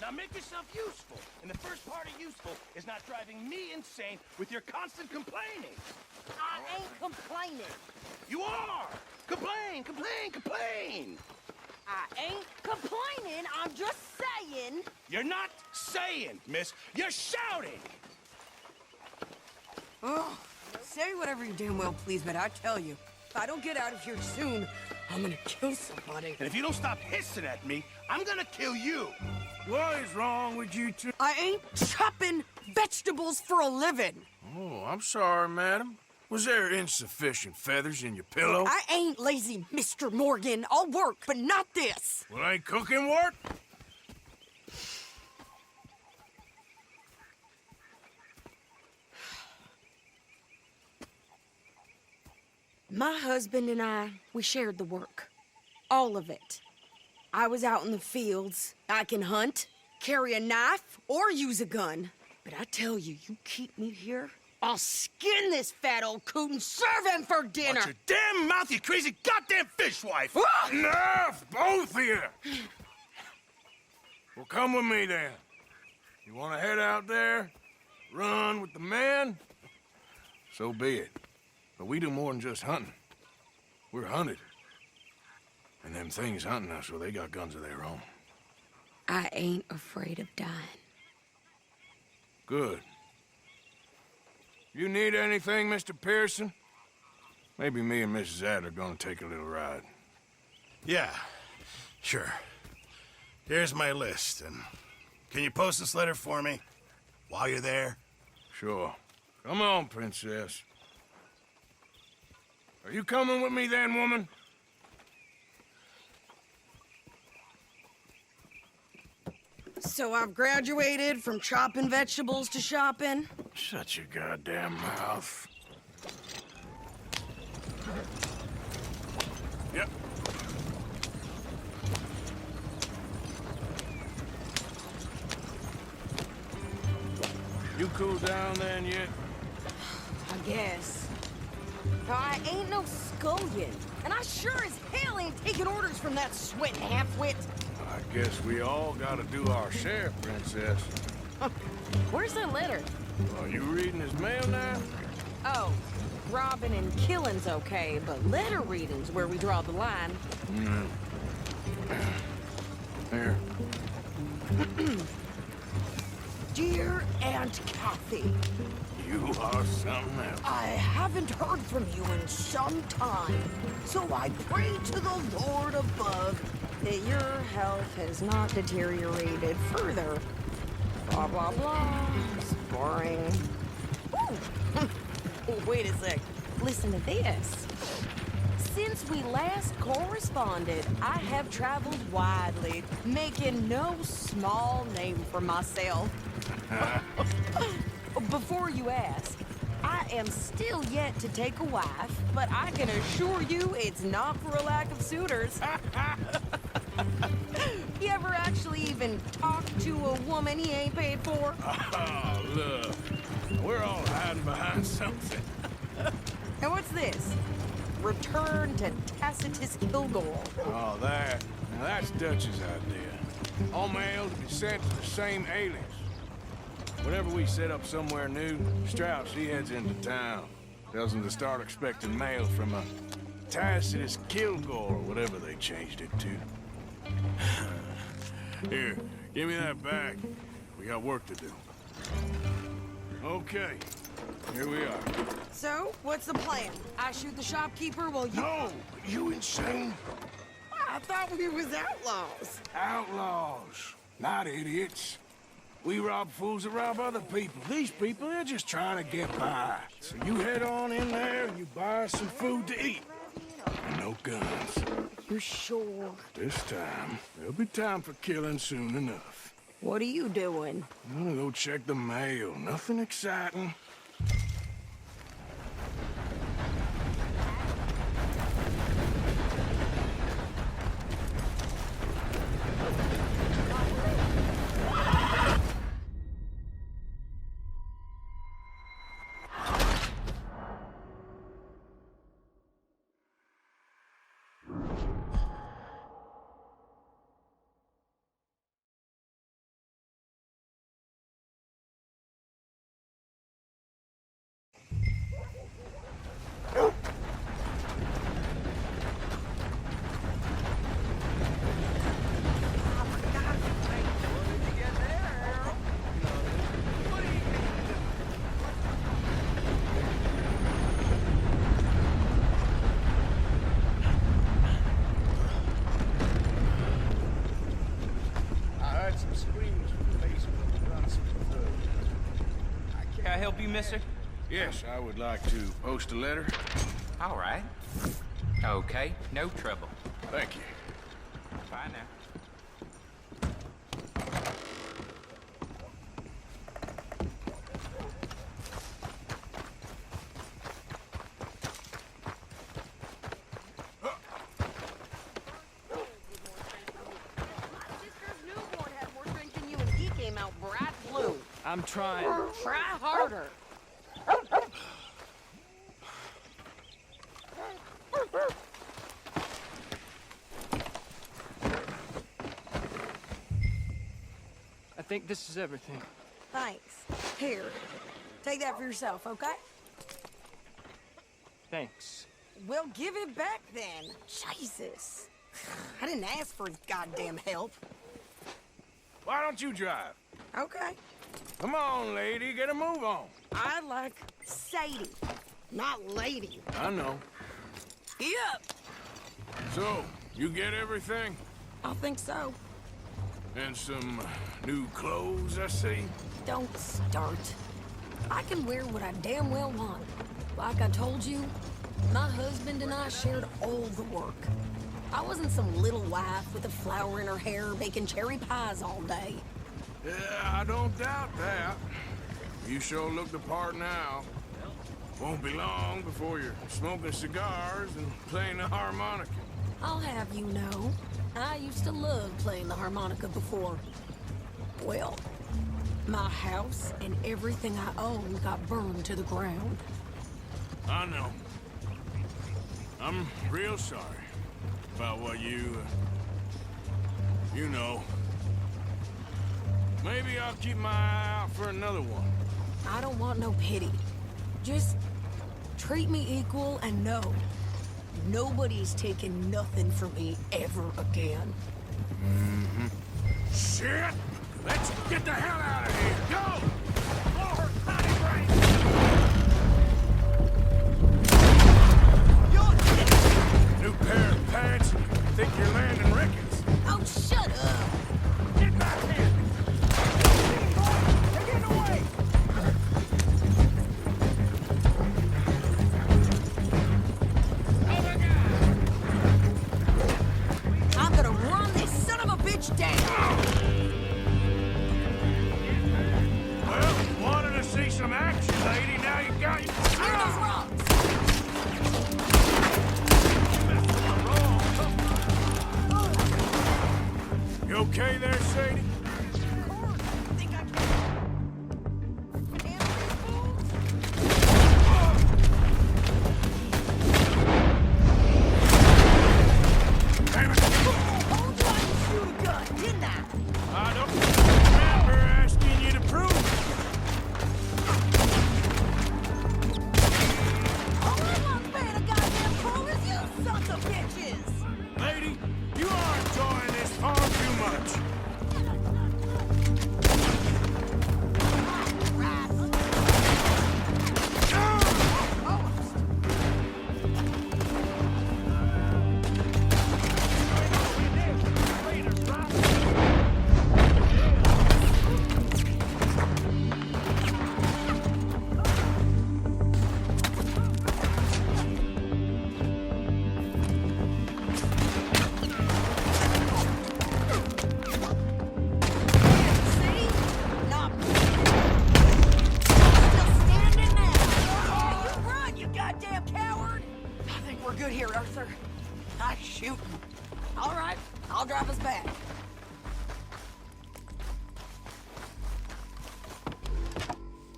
Now make yourself useful. And the first part of useful is not driving me insane with your constant complaining. I ain't complaining. You are! Complain, complain, complain! I ain't complaining. I'm just saying. You're not saying, miss. You're shouting! Oh, say whatever you damn well please, but I tell you, if I don't get out of here soon, I'm gonna kill somebody. And if you don't stop hissing at me, I'm gonna kill you. What is wrong with you two? I ain't chopping vegetables for a living. Oh, I'm sorry, madam. Was there insufficient feathers in your pillow? I ain't lazy, Mr. Morgan. I'll work, but not this. Well, ain't cooking work? My husband and I, we shared the work. All of it. I was out in the fields. I can hunt, carry a knife, or use a gun. But I tell you, you keep me here, I'll skin this fat old coot and serve him for dinner. Watch your damn mouth, you crazy goddamn fishwife! Enough, both of you! Well, come with me, then. You want to head out there, run with the men? So be it. But we do more than just hunting. We're hunted. And them things hunting us, well, they got guns of their own. I ain't afraid of dying. Good. You need anything, Mr. Pearson? Maybe me and Mrs. Adler are gonna take a little ride. Yeah, sure. Here's my list, and can you post this letter for me while you're there? Sure. Come on, Princess. Are you coming with me then, woman? So I've graduated from chopping vegetables to shopping. Shut your goddamn mouth. Yep. You cool down then yet? I guess. Now, I ain't no scullion, and I sure as hell ain't taking orders from that sweating half-wit. I guess we all gotta do our share, Princess. Where's that letter? Are you reading his mail now? Oh, robbing and killing's okay, but letter reading's where we draw the line. Here. Dear Aunt Kathy, You are something else. I haven't heard from you in some time, so I pray to the Lord above that your health has not deteriorated further. Blah, blah, blah. It's boring. Ooh. Wait a sec. Listen to this. Since we last corresponded, I have traveled widely, making no small name for myself. Before you ask, I am still yet to take a wife, but I can assure you it's not for a lack of suitors. You ever actually even talk to a woman he ain't paid for? Oh, look. We're all hiding behind something. And what's this? Return to Tacitus Kilgore. Oh, that. Now, that's Dutch's idea. All mail to be sent to the same alias. Whenever we set up somewhere new, Strauss, he heads into town. Tells them to start expecting mail from a Tacitus Kilgore, or whatever they changed it to. Here, give me that bag. We got work to do. Okay, here we are. So, what's the plan? I shoot the shopkeeper while you... No! You insane? I thought we was outlaws. Outlaws, not idiots. We rob fools that rob other people. These people, they're just trying to get by. So you head on in there and you buy some food to eat. And no guns. You sure? This time, there'll be time for killing soon enough. What are you doing? I'm gonna go check the mail. Nothing exciting. screams from the basement of the Brunson third. Can I help you, mister? Yes, I would like to post a letter. All right. Okay, no trouble. Thank you. Bye now. I'm trying. Try harder. I think this is everything. Thanks. Here, take that for yourself, okay? Thanks. Well, give it back then. Jesus. I didn't ask for his goddamn help. Why don't you drive? Okay. Come on, lady, get a move on. I like Sadie, not lady. I know. Yep. So, you get everything? I think so. And some new clothes, I see? Don't start. I can wear what I damn well want. Like I told you, my husband and I shared all the work. I wasn't some little wife with a flower in her hair baking cherry pies all day. Yeah, I don't doubt that. You sure look the part now. Won't be long before you're smoking cigars and playing the harmonica. I'll have you know, I used to love playing the harmonica before. Well, my house and everything I own got burned to the ground. I know. I'm real sorry about what you know. Maybe I'll keep my eye out for another one. I don't want no pity. Just treat me equal and know nobody's taking nothing from me ever again. Shit! Let's get the hell out of here! Go! Lord, honey brain! New pair of pants? Think you're landing Ricketts? Oh, shut up! Get back here! They're getting away! I'm gonna run this son of a bitch down! Well, wanted to see some action, lady. Now you got your... Clear those rocks! You okay there, Sadie? Damn it! Told you I could shoot a gun, didn't I? I don't remember asking you to prove it. All I want paying a goddamn chorus, you sons of bitches! Lady, you are enjoying this far too much. See? Not still standing now. Oh, you run, you goddamn coward! I think we're good here, Arthur. Nice shooting. All right, I'll drive us back.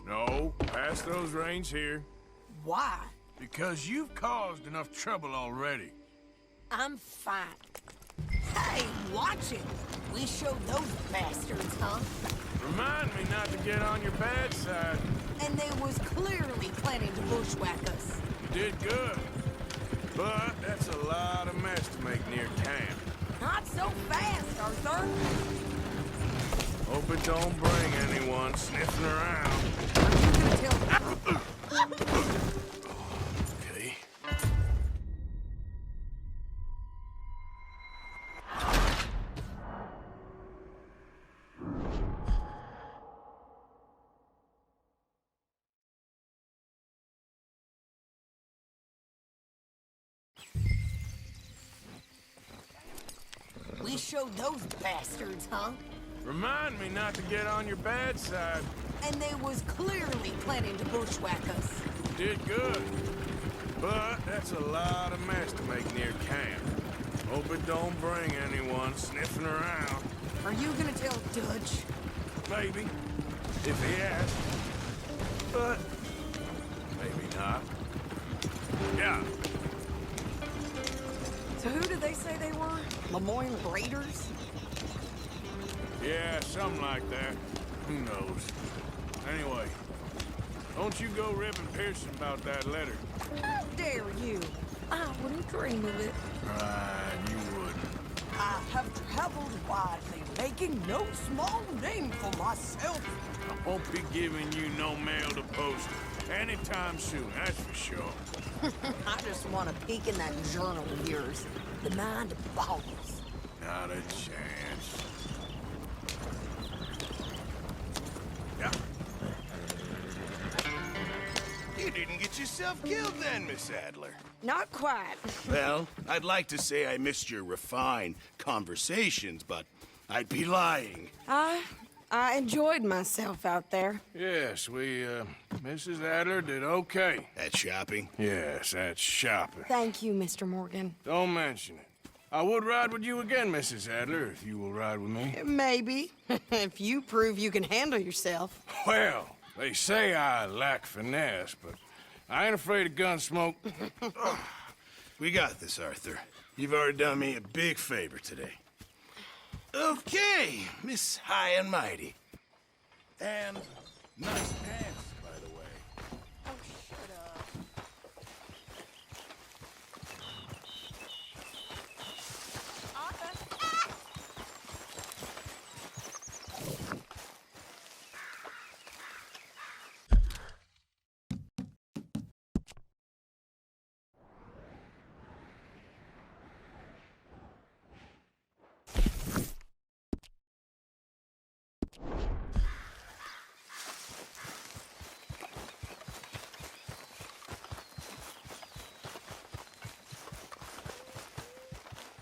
No, pass those reins here. Why? Because you've caused enough trouble already. I'm fine. Hey, watch it. We showed those bastards, huh? Remind me not to get on your bad side. And they was clearly planning to bushwhack us. You did good. But that's a lot of mess to make near camp. Not so fast, Arthur. Hope it don't bring anyone sniffing around. You can tell. Okay. We showed those bastards, huh? Remind me not to get on your bad side. And they was clearly planning to bushwhack us. Did good. But that's a lot of mess to make near camp. Hope it don't bring anyone sniffing around. Are you gonna tell Dutch? Maybe. If he asks. But maybe not. Yeah. So who did they say they were? Lemoyne Raiders? Yeah, something like that. Who knows? Anyway, don't you go ripping Pearson about that letter. How dare you? I wouldn't dream of it. Right, you wouldn't. I have traveled widely, making no small name for myself. I won't be giving you no mail to post anytime soon, that's for sure. I just want to peek in that journal of yours. The mind boggles. Not a chance. Yeah. You didn't get yourself killed then, Miss Adler. Not quite. Well, I'd like to say I missed your refined conversations, but I'd be lying. I enjoyed myself out there. Yes, Mrs. Adler did okay. At shopping? Yes, that's shopping. Thank you, Mr. Morgan. Don't mention it. I would ride with you again, Mrs. Adler, if you will ride with me. Maybe. If you prove you can handle yourself. Well, they say I lack finesse, but I ain't afraid of gun smoke. We got this, Arthur. You've already done me a big favor today. Okay, Miss High and Mighty. And nice pants, by the way. Oh, shut up.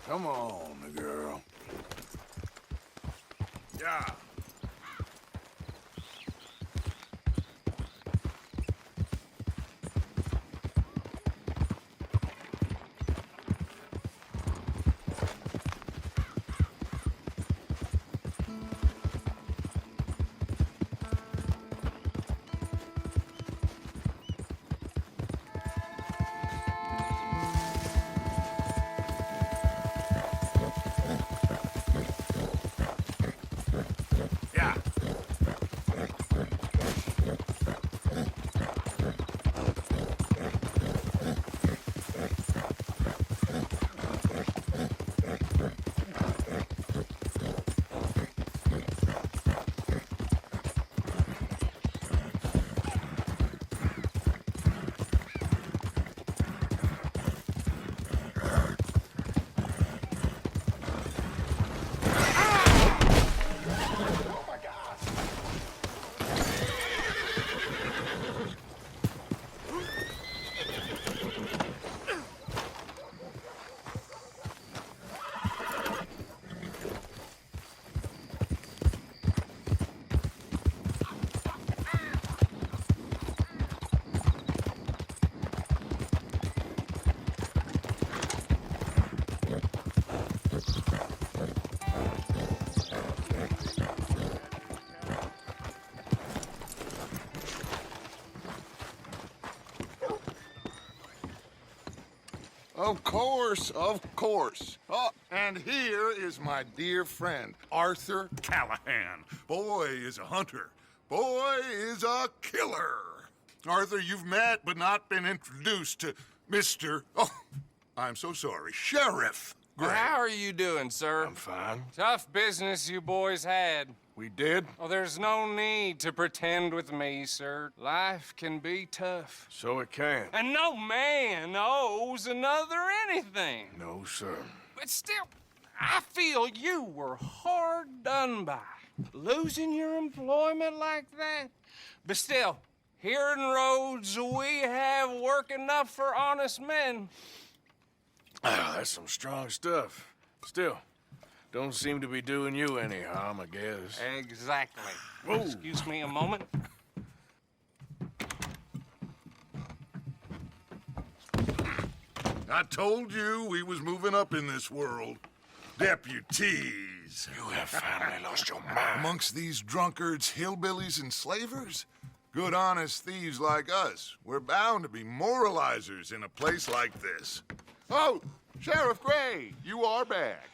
Come on, girl. Yeah. Yeah. Of course, of course. Oh, and here is my dear friend, Arthur Callahan. Boy is a hunter. Boy is a killer. Arthur, you've met but not been introduced to Mr. Oh, I'm so sorry, Sheriff Gray. How are you doing, sir? I'm fine. Tough business you boys had. We did? Oh, there's no need to pretend with me, sir. Life can be tough. So it can. And no man owes another anything. No, sir. But still, I feel you were hard done by. Losing your employment like that. But still, here in Rhodes, we have work enough for honest men. Ah, that's some strong stuff. Still, Don't seem to be doing you any harm, I guess. Exactly. Excuse me a moment. I told you we was moving up in this world. Deputies. You have finally lost your mind. Amongst these drunkards, hillbillies, and slavers? Good honest thieves like us. We're bound to be moralizers in a place like this. Oh, Sheriff Gray, you are back.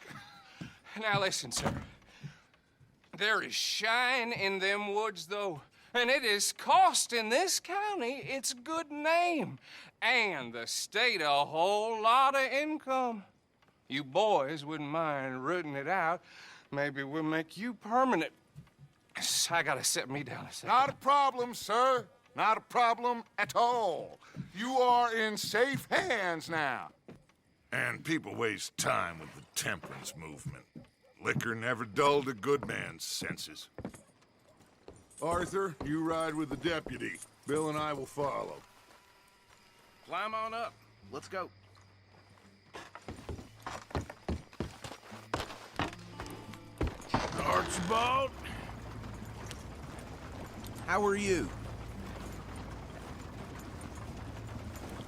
Now listen, sir. There is shine in them woods, though, and it is costing this county its good name and the state a whole lot of income. You boys wouldn't mind rooting it out. Maybe we'll make you permanent. I gotta set me down a second. Not a problem, sir. Not a problem at all. You are in safe hands now. And people waste time with the temperance movement. Liquor never dulled a good man's senses. Arthur, you ride with the deputy. Bill and I will follow. Climb on up. Let's go. Archibald? How are you?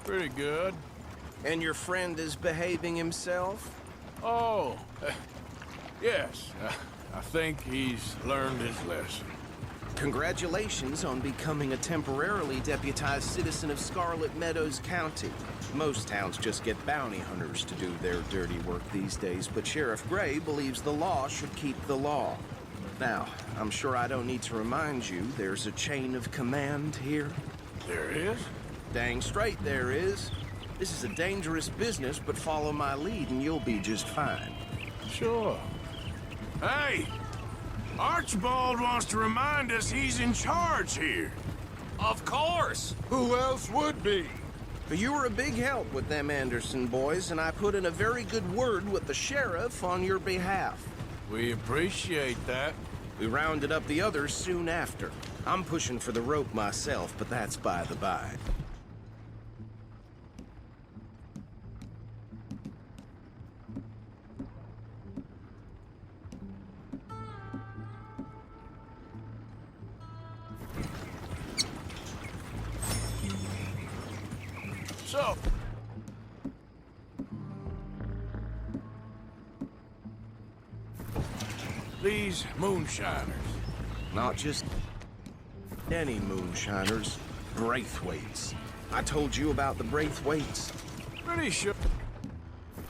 Pretty good. And your friend is behaving himself? Oh, yes. I think he's learned his lesson. Congratulations on becoming a temporarily deputized citizen of Scarlet Meadows County. Most towns just get bounty hunters to do their dirty work these days, but Sheriff Gray believes the law should keep the law. Now, I'm sure I don't need to remind you there's a chain of command here. There is? Dang straight there is. This is a dangerous business, but follow my lead and you'll be just fine. Sure. Hey! Archibald wants to remind us he's in charge here. Of course. Who else would be? You were a big help with them Anderson boys, and I put in a very good word with the sheriff on your behalf. We appreciate that. We rounded up the others soon after. I'm pushing for the rope myself, but that's by the by. So, these moonshiners. Not just any moonshiners, Braithwaites. I told you about the Braithwaites. Pretty sure.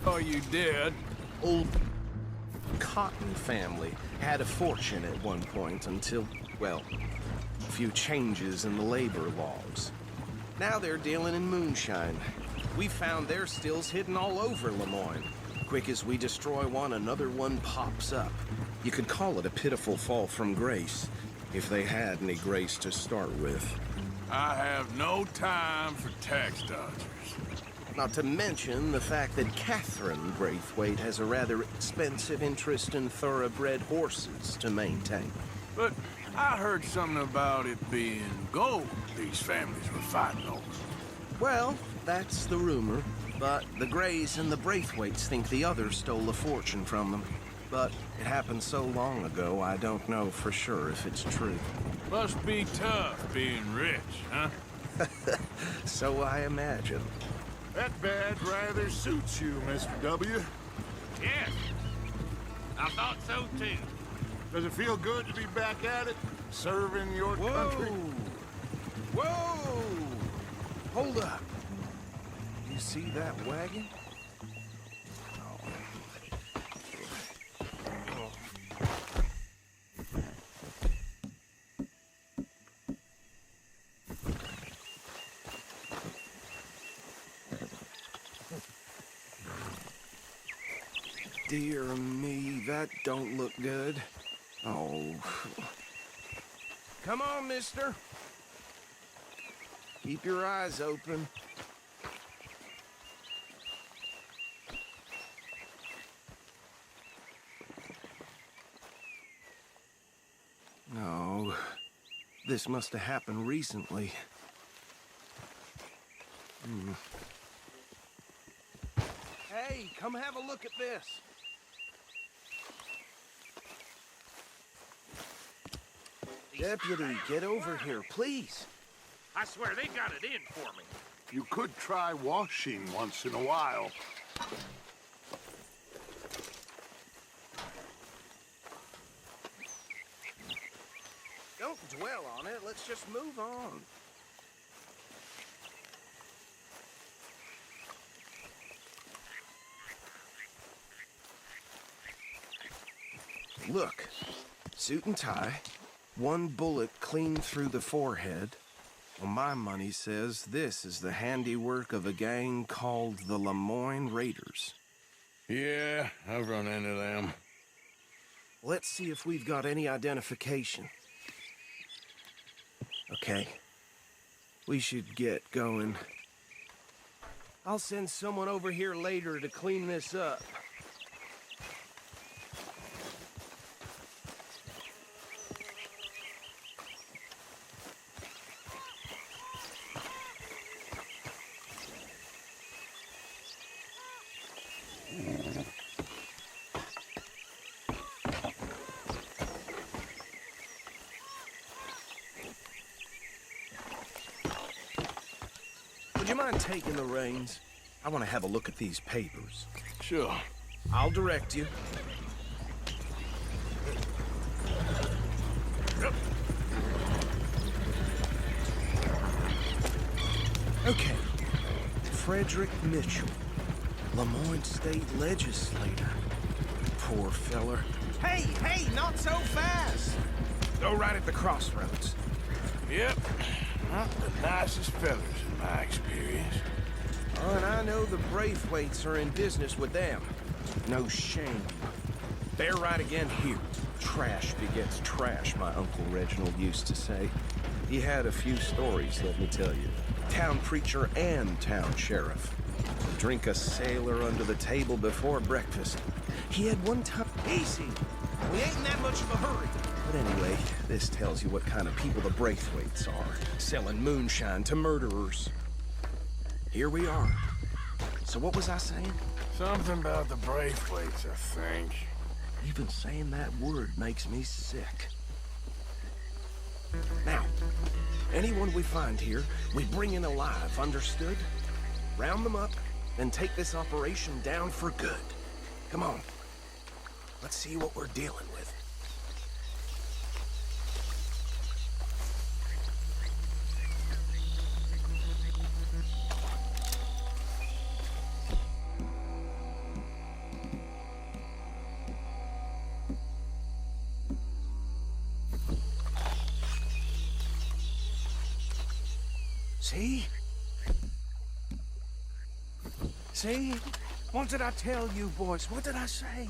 Oh, you did? Old Cotton family had a fortune at one point until, well, a few changes in the labor laws. Now they're dealing in moonshine. We found their stills hidden all over Lemoyne. Quick as we destroy one, another one pops up. You could call it a pitiful fall from grace, if they had any grace to start with. I have no time for tax dodgers. Not to mention the fact that Catherine Braithwaite has a rather expensive interest in thoroughbred horses to maintain. But I heard something about it being gold these families were fighting over. Well, that's the rumor. But the Grays and the Braithwaites think the others stole a fortune from them. But it happened so long ago, I don't know for sure if it's true. Must be tough being rich, huh? So I imagine. That badge rather suits you, Mr. W. Yes. I thought so, too. Does it feel good to be back at it? Serving your country? Whoa! Hold up. You see that wagon? Dear me, that don't look good. Oh. Come on, mister. Keep your eyes open. No. This must have happened recently. Hey, come have a look at this. Deputy, get over here, please. I swear they got it in for me. You could try washing once in a while. Don't dwell on it. Let's just move on. Look, suit and tie, one bullet clean through the forehead. Well, my money says this is the handiwork of a gang called the Lemoyne Raiders. Yeah, I've run into them. Let's see if we've got any identification. Okay. We should get going. I'll send someone over here later to clean this up. Would you mind taking the reins? I want to have a look at these papers. Sure. I'll direct you. Okay. Frederick Mitchell, Lemoyne State Legislator. Poor feller. Hey, not so fast! Go right at the crossroads. Yep. Not the nicest fellas in my experience. Oh, and I know the Braithwaites are in business with them. No shame. They're right again here. Trash begets trash, my Uncle Reginald used to say. He had a few stories, let me tell you. Town preacher and town sheriff. Drink a sailor under the table before breakfast. He had one time... Easy. We ain't in that much of a hurry. But anyway, this tells you what kind of people the Braithwaites are. Selling moonshine to murderers. Here we are. So what was I saying? Something about the Braithwaites, I think. Even saying that word makes me sick. Now, anyone we find here, we bring in alive, understood? Round them up, then take this operation down for good. Come on. Let's see what we're dealing with. See? See? What did I tell you, boys? What did I say?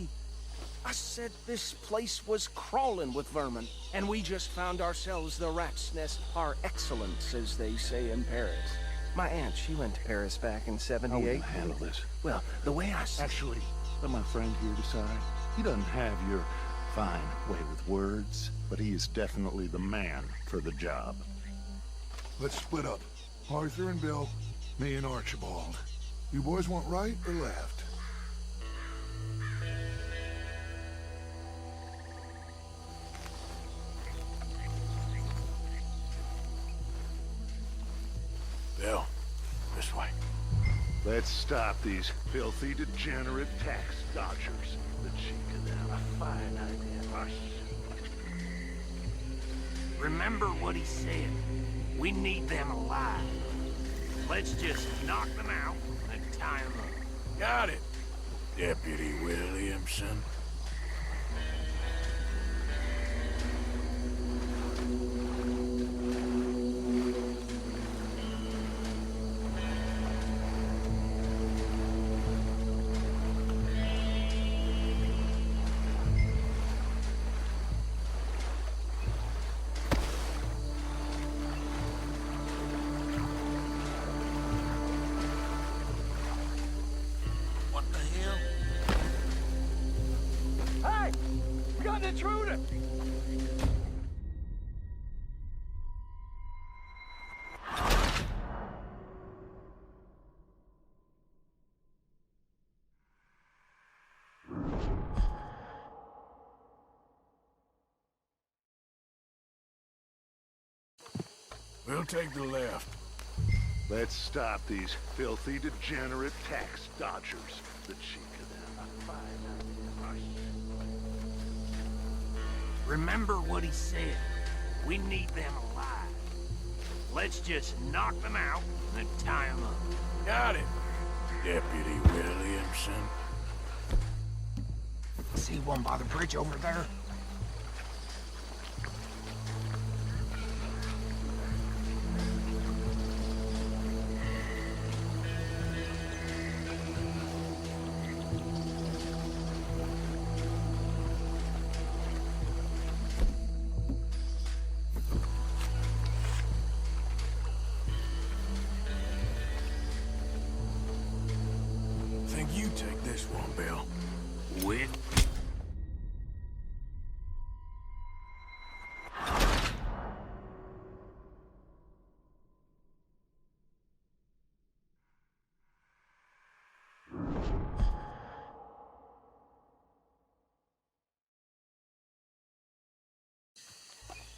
I said this place was crawling with vermin, and we just found ourselves the rat's nest par excellence, as they say in Paris. My aunt, she went to Paris back in '78. How are we gonna handle this? Well, the way I see... Actually, let my friend here decide. He doesn't have your fine way with words, but he is definitely the man for the job. Let's split up. Arthur and Bill, me and Archibald. You boys want right or left? Bill, this way. Let's stop these filthy, degenerate tax dodgers. The cheek of them. A fine idea. Hush. Remember what he said. We need them alive. Let's just knock them out and tie them up. Got it, Deputy Williamson. Hey! We got an intruder! We'll take the left. Let's stop these filthy, degenerate tax dodgers. The cheek of them. Remember what he said. We need them alive. Let's just knock them out and tie them up. Got it, Deputy Williamson. See one by the bridge over there? Think you take this one, Bill. With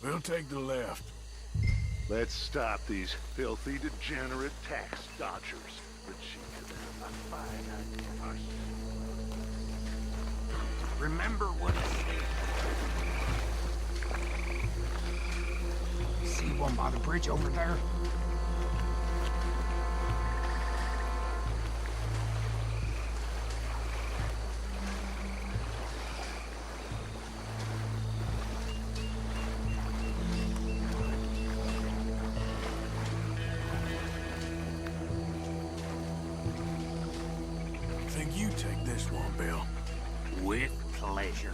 We'll take the left. Let's stop these filthy, degenerate tax dodgers. The cheek of them. remember what he said. See one by the bridge over there? Think you take this one, Bill. With pleasure.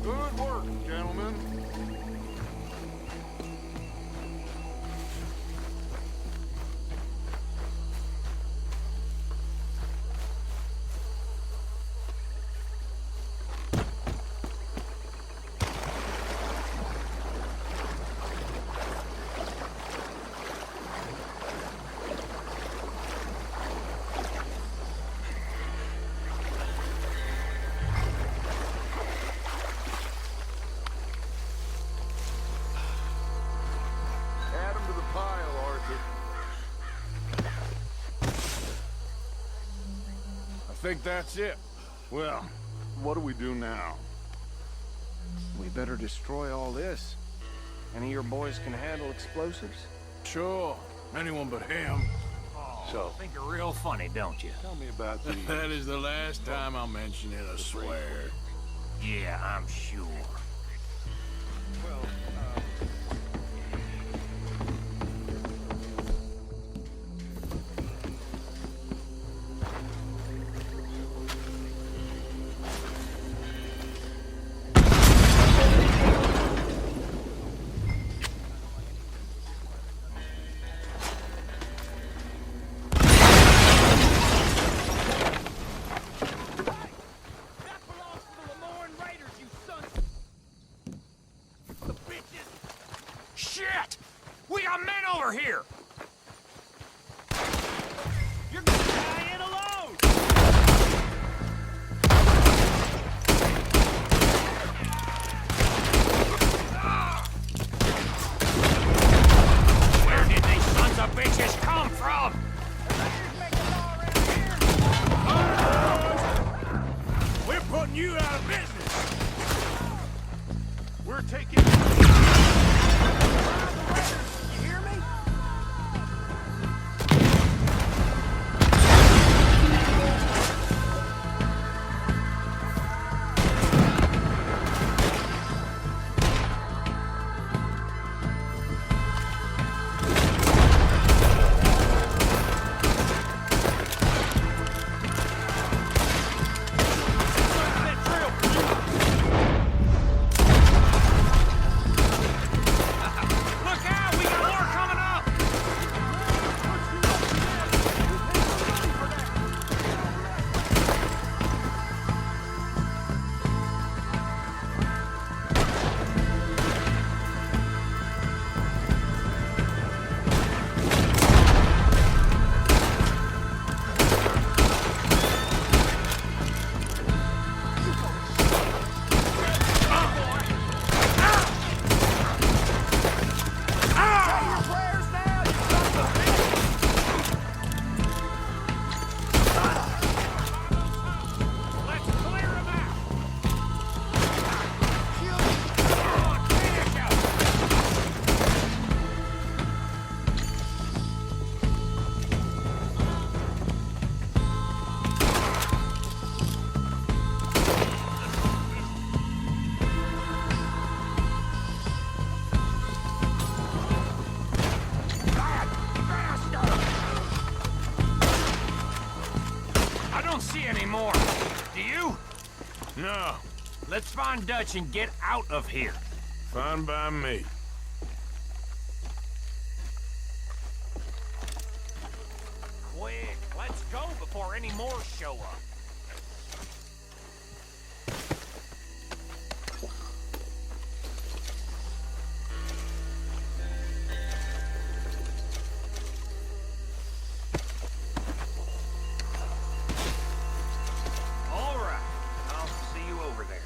Good work, gentlemen. Add 'em to the pile, Arthur. I think that's it. Well, what do we do now? We better destroy all this. Any of your boys can handle explosives? Sure. Anyone but him. So, Think you're real funny, don't you? tell me about these. That is the last time I'll mention it, I swear. Yeah, I'm sure. That belongs to the Lemoyne Raiders, you sons! The bitches! see any more. Do you? No, Let's find Dutch and get out of here. fine by me. Quick, let's go before any more show up. All right, I'll see you over there.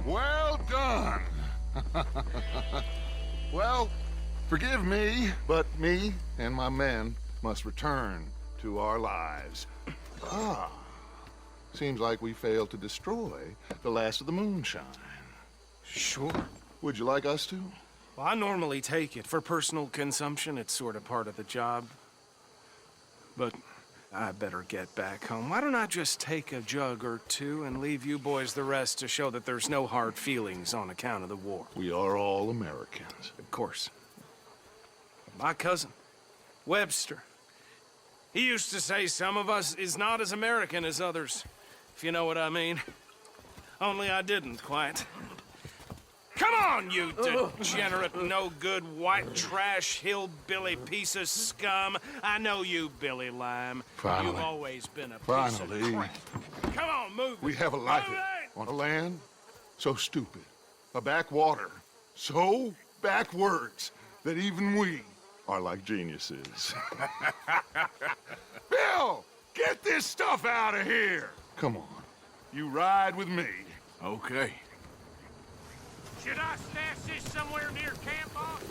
Well done. Well, forgive me, but me and my men must return to our lives. Ah, seems like we failed to destroy the last of the moonshine. Sure. Would you like us to? Well, I normally take it. For personal consumption, it's sort of part of the job. But I better get back home. Why don't I just take a jug or two and leave you boys the rest to show that there's no hard feelings on account of the war? We are all Americans. Of course. My cousin, Webster, he used to say some of us is not as American as others, if you know what I mean. Only I didn't quite. Come on, you degenerate, no-good, white trash, hillbilly piece of scum. I know you, Billy Lime. Finally. You've always been a piece Finally. of crap. Come on, move We it. have a life Move it! on a land so stupid, a backwater so backwards that even we are like geniuses. Bill, get this stuff out of here. Come on, you ride with me. Okay. Should I stash this somewhere near camp, boss?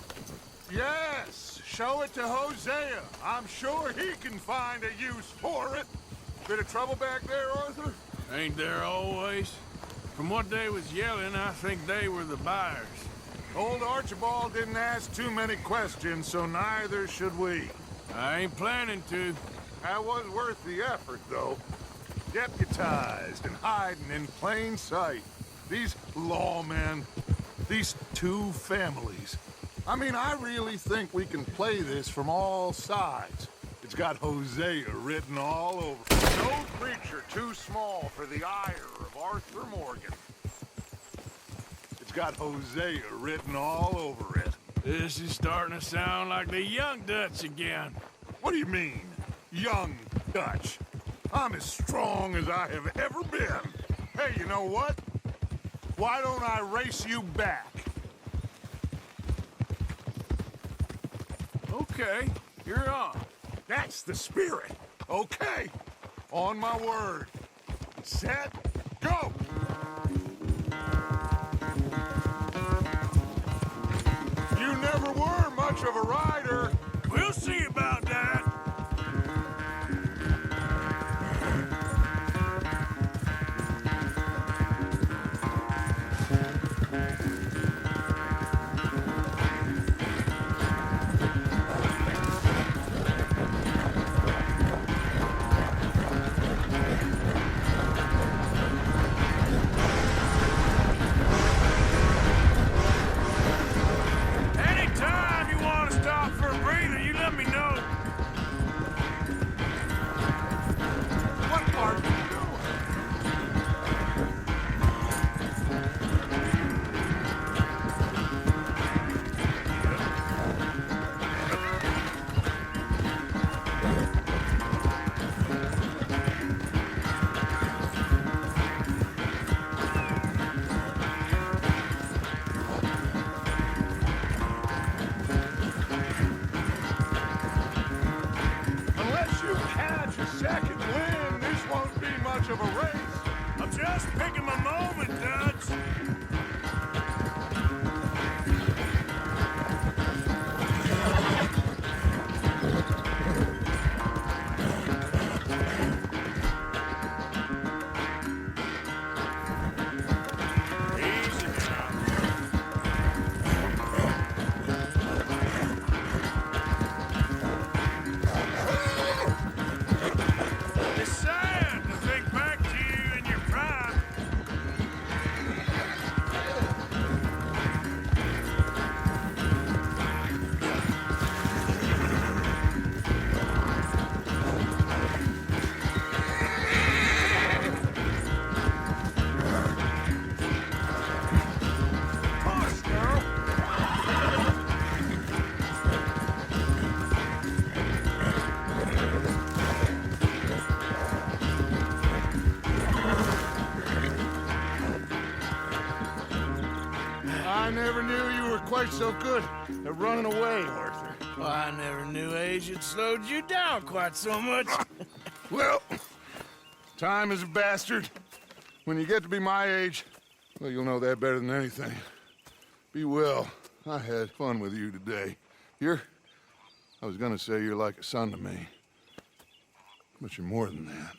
Yes, show it to Hosea. I'm sure he can find a use for it. Bit of trouble back there, Arthur? Ain't there always? From what they was yelling, I think they were the buyers. Old Archibald didn't ask too many questions, so neither should we. I ain't planning to. That was worth the effort, though. Deputized and hiding in plain sight. These lawmen, these two families. I mean, I really think we can play this from all sides. It's got Hosea written all over. No creature too small for the ire of Arthur Morgan. It's got Hosea written all over it. This is starting to sound like the young Dutch again. What do you mean, young Dutch? I'm as strong as I have ever been. Hey, you know what? Why don't I race you back? Okay, you're on. That's the spirit. Okay, on my word. Set, go! You never were much of a rider. We'll see about that. Anytime you want to start I never knew you were quite so good at running away, Arthur. Well, I never knew age had slowed you down quite so much. Well, time is a bastard. When you get to be my age, well, you'll know that better than anything. Be well. I had fun with you today. I was gonna say you're like a son to me, but you're more than that.